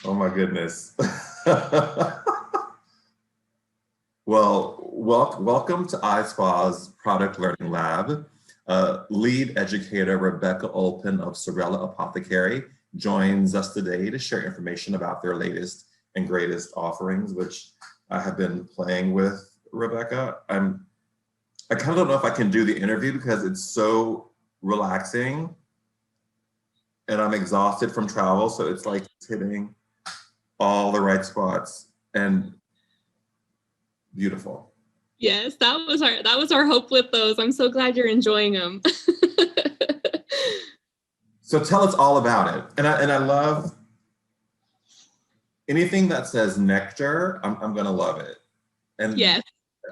Oh my goodness. Well, welcome to iSpa's Product Learning Lab. Lead educator Rebecca Olpin of Sorella Apothecary joins us today to share information about their latest and greatest offerings, which I have been playing with. Rebecca, I kind of don't know if I can do the interview because it's so relaxing and I'm exhausted from travel. So it's like hitting all the right spots and beautiful. Yes, that was our hope with those. I'm so glad you're enjoying them. So tell us all about it. And I love anything that says nectar, I'm gonna love it. Yes.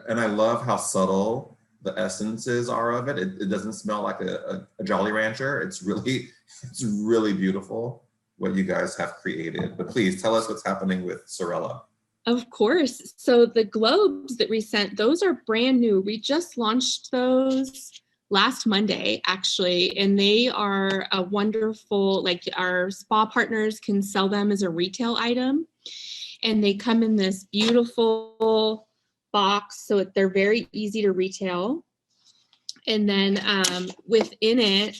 And I love how subtle the essences are of it. It doesn't smell like a Jolly Rancher. It's really beautiful what you guys have created. But please tell us what's happening with Sorella. Of course. So the globes that we sent, those are brand new. We just launched those last Monday, actually, and they are a wonderful, like our spa partners can sell them as a retail item. And they come in this beautiful box, so they're very easy to retail. And then within it,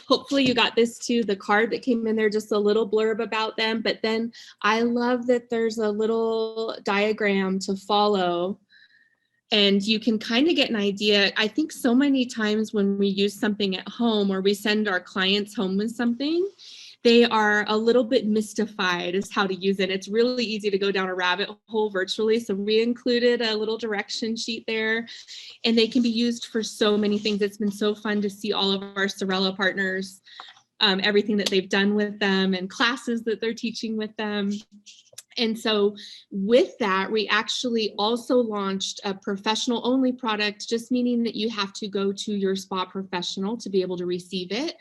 hopefully you got this too, the card that came in there, just a little blurb about them. But then I love that there's a little diagram to follow and you can kind of get an idea. I think so many times when we use something at home or we send our clients home with something, they are a little bit mystified as how to use it. It's really easy to go down a rabbit hole virtually. So we included a little direction sheet there and they can be used for so many things. It's been so fun to see all of our Sorella partners, everything that they've done with them and classes that they're teaching with them. And so with that, we actually also launched a professional only product, just meaning that you have to go to your spa professional to be able to receive it.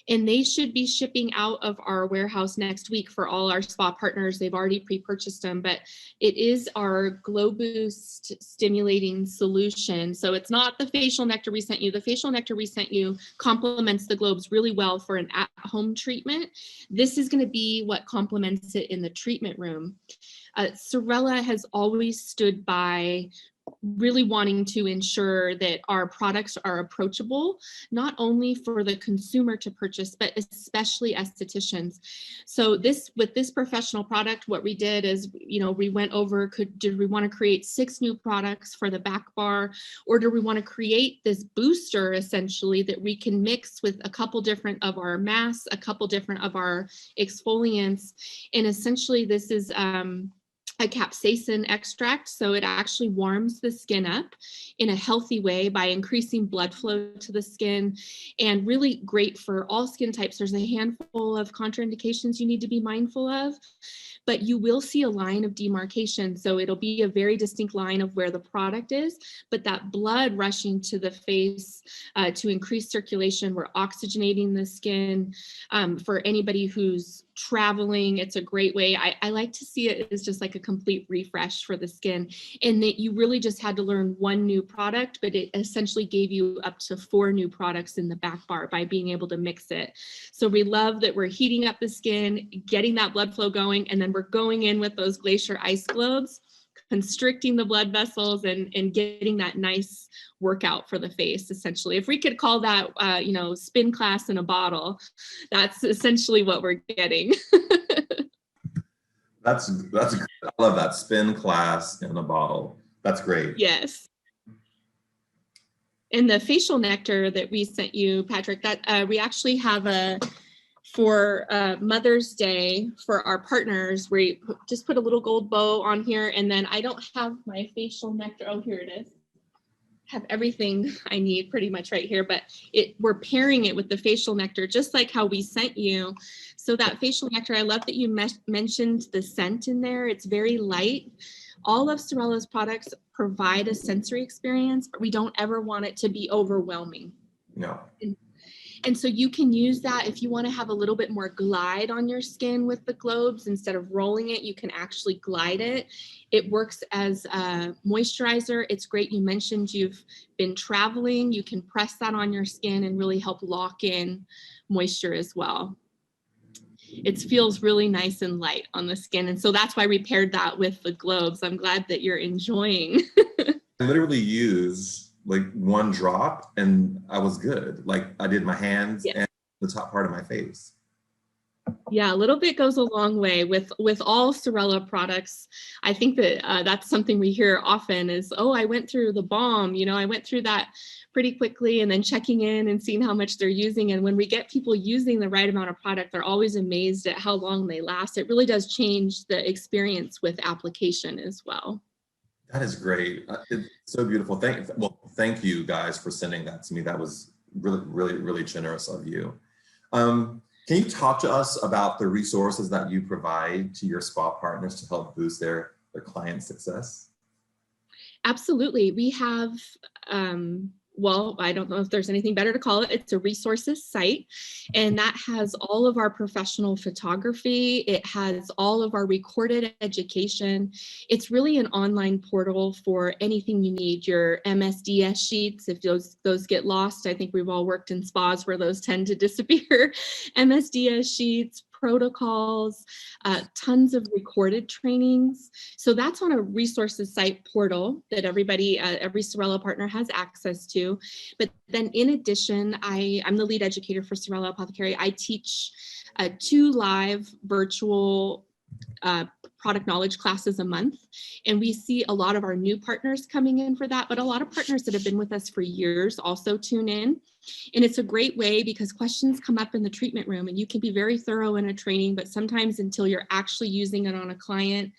And they should be shipping out of our warehouse next week for all our spa partners. They've already pre-purchased them, but it is our Glow Boost stimulating solution. So it's not the facial nectar we sent you. The facial nectar we sent you complements the globes really well for an at-home treatment. This is going to be what complements it in the treatment room. Sorella has always stood by really wanting to ensure that our products are approachable, not only for the consumer to purchase, but especially estheticians. So with this professional product, what we did is, we went over, did we want to create 6 new products for the back bar, or do we want to create this booster essentially that we can mix with a couple different of our masks, a couple different of our exfoliants, and essentially this is a capsaicin extract, so it actually warms the skin up in a healthy way by increasing blood flow to the skin, and really great for all skin types. There's a handful of contraindications you need to be mindful of, but you will see a line of demarcation. So it'll be a very distinct line of where the product is, but that blood rushing to the face to increase circulation, we're oxygenating the skin. For anybody who's traveling, it's a great way. I like to see it as just like a complete refresh for the skin, and that you really just had to learn one new product, but it essentially gave you up to 4 new products in the back bar by being able to mix it. So we love that we're heating up the skin, getting that blood flow going, and then we're going in with those glacier ice globes, constricting the blood vessels and getting that nice workout for the face, essentially. If we could call that, spin class in a bottle, that's essentially what we're getting. That's great. I love that, spin class in a bottle. That's great. Yes. And the facial nectar that we sent you, Patrick, that we actually have for Mother's Day for our partners, we just put a little gold bow on here, and then I don't have my facial nectar. Oh, here it is. Have everything I need pretty much right here, but we're pairing it with the facial nectar, just like how we sent you. So that facial nectar, I love that you mentioned the scent in there. It's very light. All of Sorella's products provide a sensory experience, but we don't ever want it to be overwhelming. No. And so you can use that if you want to have a little bit more glide on your skin with the globes. Instead of rolling it, you can actually glide it. It works as a moisturizer. It's great. You mentioned you've been traveling. You can press that on your skin and really help lock in moisture as well. it feels really nice and light on the skin. And so that's why we paired that with the globes. I'm glad that you're enjoying. I literally used like one drop and I was good. Like I did my hands Yes. and the top part of my face. Yeah, a little bit goes a long way with all Sorella products. I think that that's something we hear often is, oh, I went through the balm, you know, I went through that pretty quickly, and then checking in and seeing how much they're using. And when we get people using the right amount of product, they're always amazed at how long they last. It really does change the experience with application as well. That is great. It's so beautiful. Thank you guys for sending that to me. That was really, really, really generous of you. Can you talk to us about the resources that you provide to your spa partners to help boost their client success? Absolutely. We have, well, I don't know if there's anything better to call it. It's a resources site, and that has all of our professional photography. It has all of our recorded education. It's really an online portal for anything you need. Your MSDS sheets, if those get lost, I think we've all worked in spas where those tend to disappear. MSDS sheets, protocols, tons of recorded trainings. So that's on a resources site portal that everybody, every Sorella partner has access to. But then in addition, I'm the lead educator for Sorella Apothecary. I teach 2 live virtual product knowledge classes a month. And we see a lot of our new partners coming in for that, but a lot of partners that have been with us for years also tune in. And it's a great way because questions come up in the treatment room and you can be very thorough in a training, but sometimes until you're actually using it on a client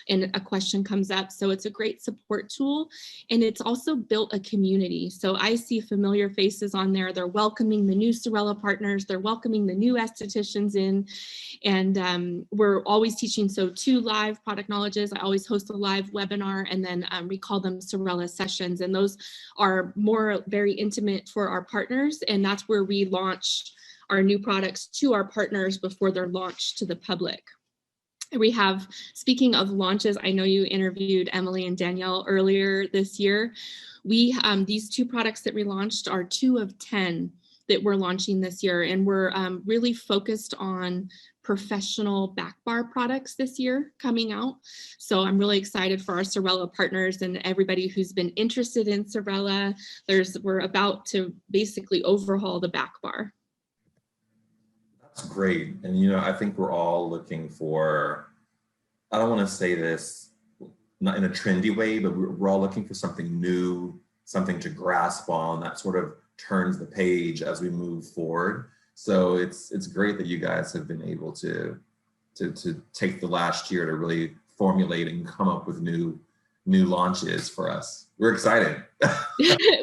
and a question comes up. So it's a great support tool. And it's also built a community. So I see familiar faces on there. They're welcoming the new Sorella partners. They're welcoming the new estheticians in. And we're always teaching. So 2 live product knowledges. I always host a live webinar, and then we call them Sorella sessions. And those are more very intimate for our partners. And that's where we launch our new products to our partners before they're launched to the public. We have, speaking of launches, I know you interviewed Emily and Danielle earlier this year. We these 2 products that we launched are 2 of 10 that we're launching this year, and we're really focused on professional back bar products this year coming out. So I'm really excited for our Sorella partners and everybody who's been interested in Sorella. We're about to basically overhaul the back bar. That's great. And, you know, I think we're all looking for, I don't want to say this not in a trendy way, but we're all looking for something new, something to grasp on that sort of turns the page as we move forward. So it's great that you guys have been able to take the last year to really formulate and come up with new launches for us. We're excited.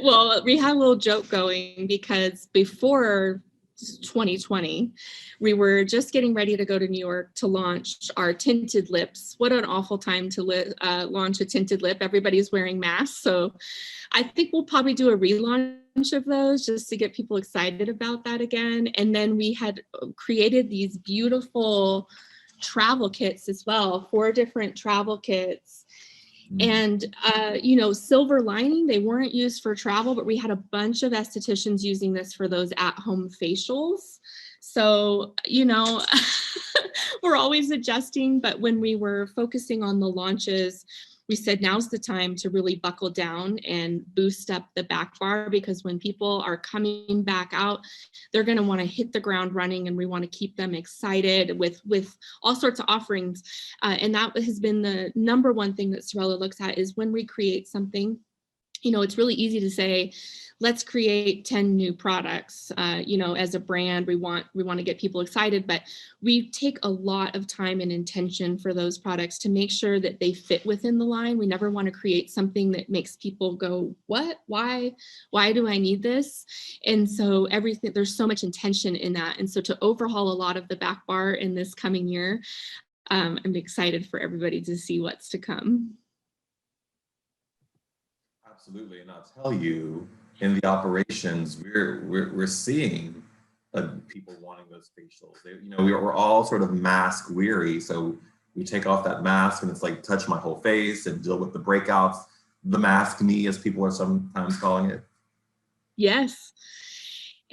Well, we had a little joke going because before 2020, we were just getting ready to go to New York to launch our tinted lips. What an awful time to launch a tinted lip. Everybody's wearing masks. So I think we'll probably do a relaunch of those just to get people excited about that again. And then we had created these beautiful travel kits as well, 4 different travel kits. And, you know, silver lining, they weren't used for travel, but we had a bunch of estheticians using this for those at-home facials. So, you know, we're always adjusting, but when we were focusing on the launches, we said now's the time to really buckle down and boost up the back bar, because when people are coming back out, they're going to want to hit the ground running, and we want to keep them excited with all sorts of offerings. And that has been the number one thing that Sorella looks at, is when we create something, you know, it's really easy to say, let's create 10 new products. You know, as a brand, we want to get people excited, but we take a lot of time and intention for those products to make sure that they fit within the line. We never want to create something that makes people go, what, why do I need this? And so there's so much intention in that. And so to overhaul a lot of the back bar in this coming year, I'm excited for everybody to see what's to come. Absolutely, and I'll tell you, in the operations, we're seeing people wanting those facials. You know, we're all sort of mask weary, so we take off that mask and it's like touch my whole face and deal with the breakouts, the mask knee, as people are sometimes calling it. Yes.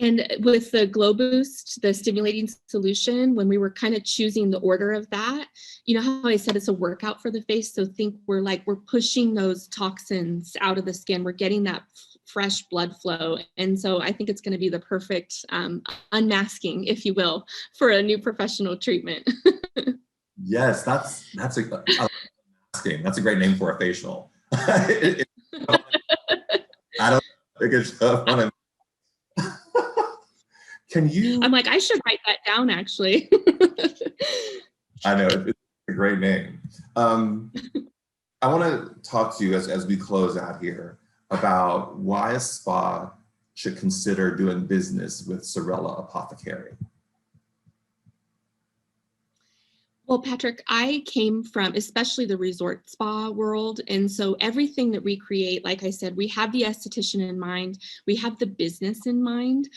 And with the Glow Boost, the stimulating solution, when we were kind of choosing the order of that, you know how I said it's a workout for the face? So think we're pushing those toxins out of the skin. We're getting that fresh blood flow. And so I think it's going to be the perfect unmasking, if you will, for a new professional treatment. Yes, that's a great name for a facial. I don't think it's fun. Can you? I'm like, I should write that down, actually. I know, it's a great name. I want to talk to you as we close out here about why a spa should consider doing business with Sorella Apothecary. Well, Patrick, I came from especially the resort spa world. And so everything that we create, like I said, we have the esthetician in mind, we have the business in mind.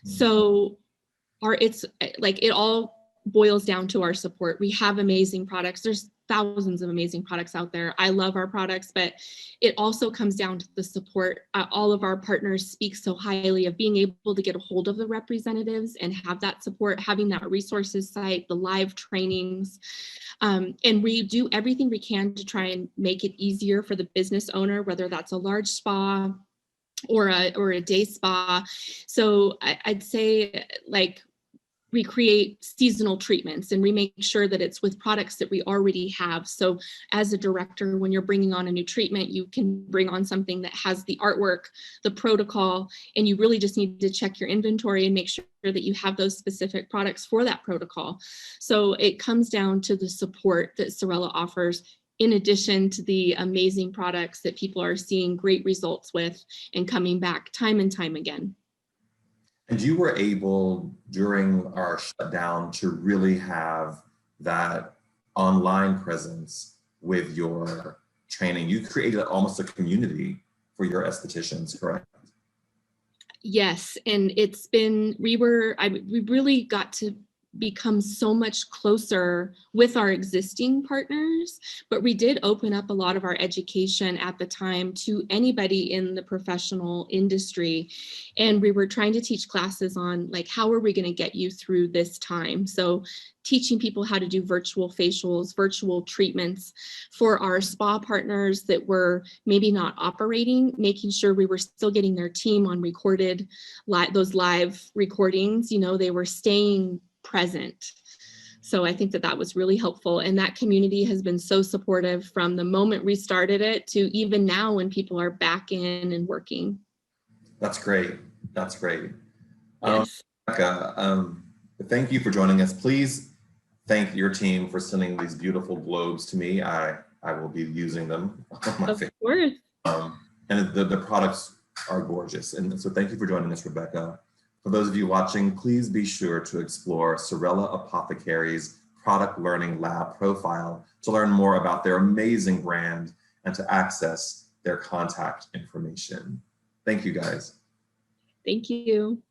So it's like it all boils down to our support. We have amazing products. There's thousands of amazing products out there. I love our products, but it also comes down to the support. All of our partners speak so highly of being able to get a hold of the representatives and have that support, having that resources site, the live trainings. And we do everything we can to try and make it easier for the business owner, whether that's a large spa or a day spa. So I'd say, like, we create seasonal treatments and we make sure that it's with products that we already have. So as a director, when you're bringing on a new treatment, you can bring on something that has the artwork, the protocol, and you really just need to check your inventory and make sure that you have those specific products for that protocol. So it comes down to the support that Sorella offers, in addition to the amazing products that people are seeing great results with and coming back time and time again. And you were able, during our shutdown, to really have that online presence with your training. You created almost a community for your estheticians, correct? Yes, and it's been, we really got to become so much closer with our existing partners, but we did open up a lot of our education at the time to anybody in the professional industry. And we were trying to teach classes on, like, how are we going to get you through this time? So teaching people how to do virtual facials, virtual treatments for our spa partners that were maybe not operating, making sure we were still getting their team on recorded, those live recordings, you know, they were staying present. So I think that was really helpful. And that community has been so supportive from the moment we started it to even now when people are back in and working. That's great. That's great. Yes. Rebecca, thank you for joining us. Please thank your team for sending these beautiful globes to me. I will be using them on my face. Of course. And the products are gorgeous. And so thank you for joining us, Rebecca. For those of you watching, please be sure to explore Sorella Apothecary's Product Learning Lab profile to learn more about their amazing brand and to access their contact information. Thank you, guys. Thank you.